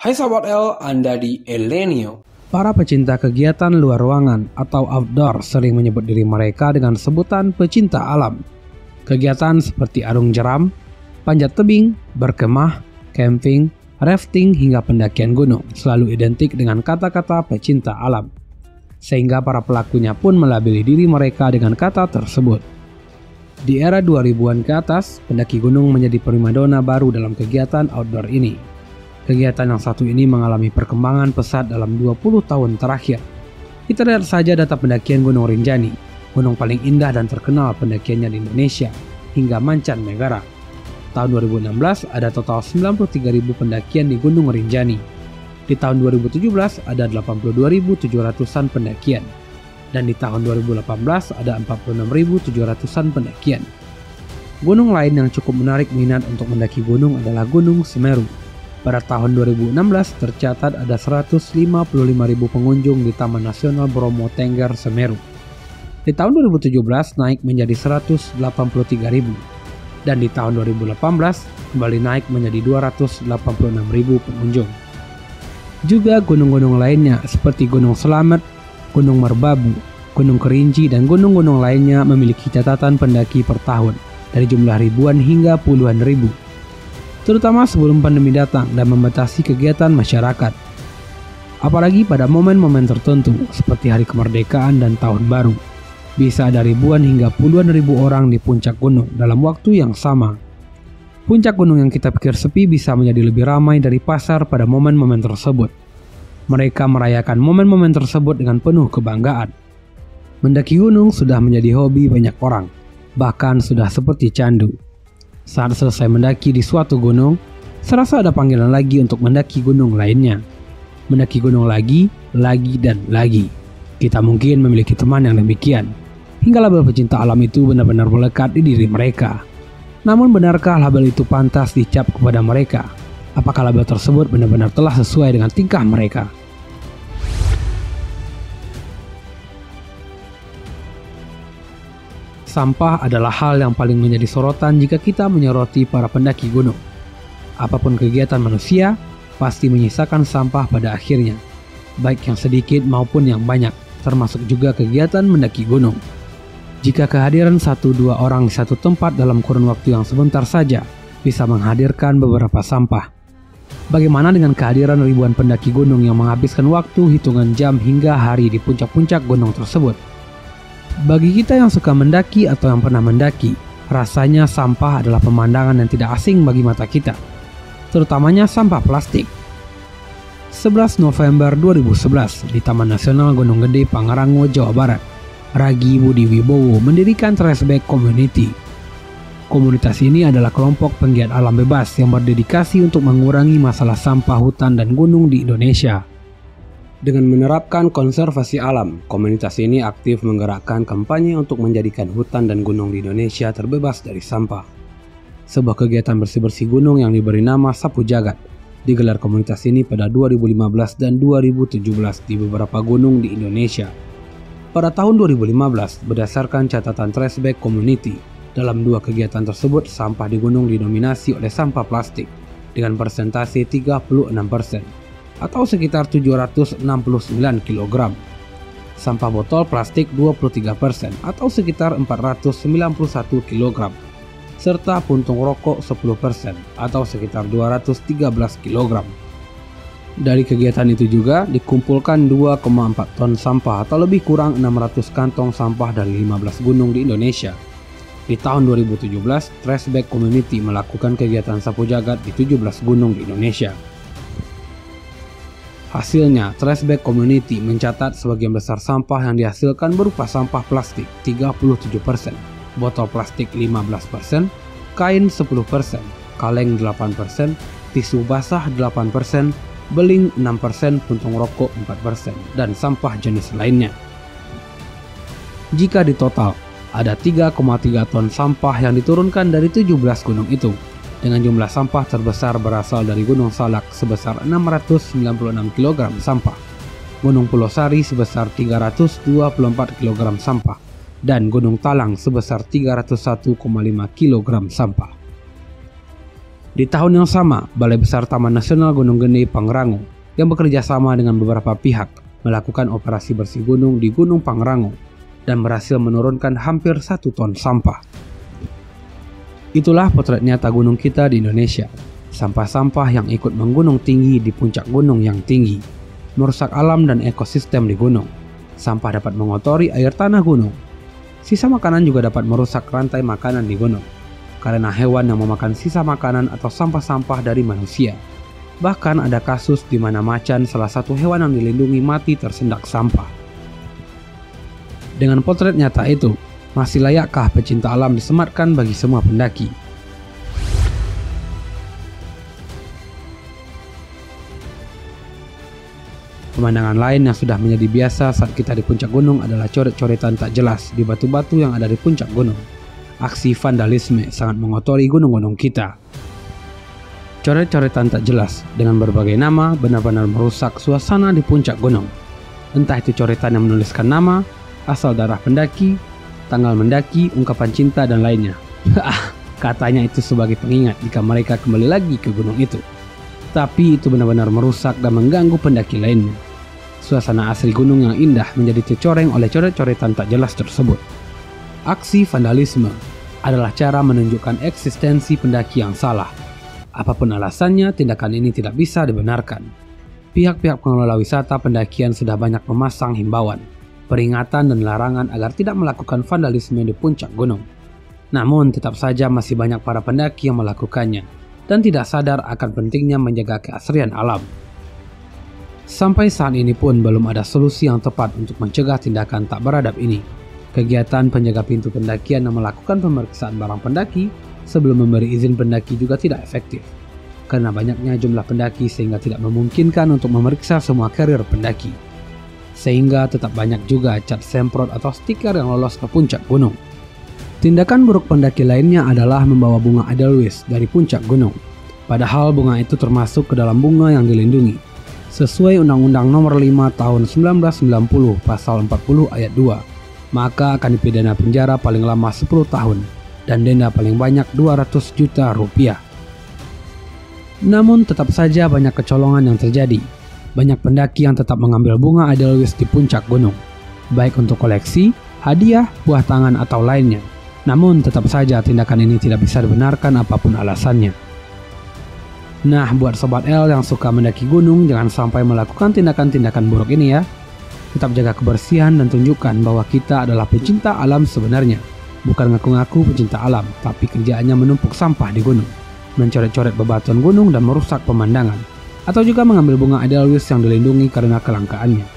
Hai sahabat L, Anda di Elenio. Para pecinta kegiatan luar ruangan atau outdoor sering menyebut diri mereka dengan sebutan pecinta alam. Kegiatan seperti arung jeram, panjat tebing, berkemah, camping, rafting hingga pendakian gunung selalu identik dengan kata-kata pecinta alam. Sehingga para pelakunya pun melabeli diri mereka dengan kata tersebut. Di era 2000-an ke atas, pendaki gunung menjadi primadona baru dalam kegiatan outdoor ini. Kegiatan yang satu ini mengalami perkembangan pesat dalam 20 tahun terakhir. Kita lihat saja data pendakian Gunung Rinjani, gunung paling indah dan terkenal pendakiannya di Indonesia, hingga mancanegara. Tahun 2016 ada total 93.000 pendakian di Gunung Rinjani. Di tahun 2017 ada 82.700-an pendakian. Dan di tahun 2018 ada 46.700-an pendakian. Gunung lain yang cukup menarik minat untuk mendaki gunung adalah Gunung Semeru. Pada tahun 2016 tercatat ada 155.000 pengunjung di Taman Nasional Bromo Tengger Semeru. Di tahun 2017 naik menjadi 183.000 dan di tahun 2018 kembali naik menjadi 286.000 pengunjung. Juga gunung-gunung lainnya seperti Gunung Selamet, Gunung Merbabu, Gunung Kerinci dan gunung-gunung lainnya memiliki catatan pendaki per tahun dari jumlah ribuan hingga puluhan ribu. Terutama sebelum pandemi datang dan membatasi kegiatan masyarakat. Apalagi pada momen-momen tertentu seperti hari kemerdekaan dan tahun baru. Bisa ada ribuan hingga puluhan ribu orang di puncak gunung dalam waktu yang sama. Puncak gunung yang kita pikir sepi bisa menjadi lebih ramai dari pasar pada momen-momen tersebut. Mereka merayakan momen-momen tersebut dengan penuh kebanggaan. Mendaki gunung sudah menjadi hobi banyak orang, bahkan sudah seperti candu. Saat selesai mendaki di suatu gunung, serasa ada panggilan lagi untuk mendaki gunung lainnya. Mendaki gunung lagi, dan lagi. Kita mungkin memiliki teman yang demikian, hingga label pecinta alam itu benar-benar melekat di diri mereka. Namun benarkah label itu pantas dicap kepada mereka? Apakah label tersebut benar-benar telah sesuai dengan tingkah mereka? Sampah adalah hal yang paling menjadi sorotan jika kita menyoroti para pendaki gunung. Apapun kegiatan manusia, pasti menyisakan sampah pada akhirnya, baik yang sedikit maupun yang banyak, termasuk juga kegiatan mendaki gunung. Jika kehadiran 1-2 orang di satu tempat dalam kurun waktu yang sebentar saja, bisa menghadirkan beberapa sampah. Bagaimana dengan kehadiran ribuan pendaki gunung yang menghabiskan waktu hitungan jam hingga hari di puncak-puncak gunung tersebut? Bagi kita yang suka mendaki atau yang pernah mendaki, rasanya sampah adalah pemandangan yang tidak asing bagi mata kita, terutamanya sampah plastik. 11 November 2011 di Taman Nasional Gunung Gede, Pangrango, Jawa Barat, Ragi Budi Wibowo mendirikan Traceback Community. Komunitas ini adalah kelompok penggiat alam bebas yang berdedikasi untuk mengurangi masalah sampah hutan dan gunung di Indonesia. Dengan menerapkan konservasi alam, komunitas ini aktif menggerakkan kampanye untuk menjadikan hutan dan gunung di Indonesia terbebas dari sampah. Sebuah kegiatan bersih-bersih gunung yang diberi nama Sapu Jagat digelar komunitas ini pada 2015 dan 2017 di beberapa gunung di Indonesia. Pada tahun 2015, berdasarkan catatan Traceback Community, dalam 2 kegiatan tersebut sampah di gunung didominasi oleh sampah plastik dengan persentase 36%. Atau sekitar 769 kg. Sampah botol plastik 23% atau sekitar 491 kg. Serta puntung rokok 10% atau sekitar 213 kg. Dari kegiatan itu juga dikumpulkan 2,4 ton sampah atau lebih kurang 600 kantong sampah dari 15 gunung di Indonesia. Di tahun 2017, Traceback Community melakukan kegiatan sapu jagat di 17 gunung di Indonesia. Hasilnya, Traceback Community mencatat sebagian besar sampah yang dihasilkan berupa sampah plastik 37%, botol plastik 15%, kain 10%, kaleng 8%, tisu basah 8%, beling 6%, puntung rokok 4%, dan sampah jenis lainnya. Jika ditotal, ada 3,3 ton sampah yang diturunkan dari 17 gunung itu. Dengan jumlah sampah terbesar berasal dari Gunung Salak sebesar 696 kg sampah, Gunung Pulau Sari sebesar 324 kg sampah, dan Gunung Talang sebesar 301,5 kg sampah. Di tahun yang sama, Balai Besar Taman Nasional Gunung Gede Pangrango yang bekerja sama dengan beberapa pihak melakukan operasi bersih gunung di Gunung Pangrango dan berhasil menurunkan hampir 1 ton sampah. Itulah potret nyata gunung kita di Indonesia. Sampah-sampah yang ikut menggunung tinggi di puncak gunung yang tinggi, merusak alam dan ekosistem di gunung. Sampah dapat mengotori air tanah gunung. Sisa makanan juga dapat merusak rantai makanan di gunung, karena hewan yang memakan sisa makanan atau sampah-sampah dari manusia. Bahkan ada kasus di mana macan, salah satu hewan yang dilindungi, mati tersendak sampah. Dengan potret nyata itu, masih layakkah pecinta alam disematkan bagi semua pendaki? Pemandangan lain yang sudah menjadi biasa saat kita di puncak gunung adalah coret-coretan tak jelas di batu-batu yang ada di puncak gunung. Aksi vandalisme sangat mengotori gunung-gunung kita. Coret-coretan tak jelas dengan berbagai nama benar-benar merusak suasana di puncak gunung. Entah itu coretan yang menuliskan nama, asal daerah pendaki, tanggal mendaki, ungkapan cinta, dan lainnya. Katanya itu sebagai pengingat jika mereka kembali lagi ke gunung itu. Tapi itu benar-benar merusak dan mengganggu pendaki lainnya. Suasana asli gunung yang indah menjadi tercoreng oleh coret-coretan tak jelas tersebut. Aksi vandalisme adalah cara menunjukkan eksistensi pendaki yang salah. Apapun alasannya, tindakan ini tidak bisa dibenarkan. Pihak-pihak pengelola wisata pendakian sudah banyak memasang himbauan, peringatan dan larangan agar tidak melakukan vandalisme di puncak gunung. Namun tetap saja masih banyak para pendaki yang melakukannya dan tidak sadar akan pentingnya menjaga keasrian alam. Sampai saat ini pun belum ada solusi yang tepat untuk mencegah tindakan tak beradab ini. Kegiatan penjaga pintu pendakian yang melakukan pemeriksaan barang pendaki sebelum memberi izin pendaki juga tidak efektif, karena banyaknya jumlah pendaki sehingga tidak memungkinkan untuk memeriksa semua carrier pendaki. Sehingga tetap banyak juga cat semprot atau stiker yang lolos ke puncak gunung. Tindakan buruk pendaki lainnya adalah membawa bunga edelweiss dari puncak gunung. Padahal bunga itu termasuk ke dalam bunga yang dilindungi. Sesuai Undang-Undang Nomor 5 Tahun 1990 Pasal 40 Ayat 2, maka akan dipidana penjara paling lama 10 tahun dan denda paling banyak 200 juta rupiah. Namun tetap saja banyak kecolongan yang terjadi. Banyak pendaki yang tetap mengambil bunga edelweiss di puncak gunung, baik untuk koleksi, hadiah, buah tangan atau lainnya. Namun tetap saja tindakan ini tidak bisa dibenarkan apapun alasannya. Nah, buat Sobat L yang suka mendaki gunung, jangan sampai melakukan tindakan-tindakan buruk ini ya. Tetap jaga kebersihan dan tunjukkan bahwa kita adalah pecinta alam sebenarnya. Bukan ngaku-ngaku pecinta alam, tapi kerjaannya menumpuk sampah di gunung, mencoret-coret bebatuan gunung dan merusak pemandangan, atau juga mengambil bunga edelweiss yang dilindungi karena kelangkaannya.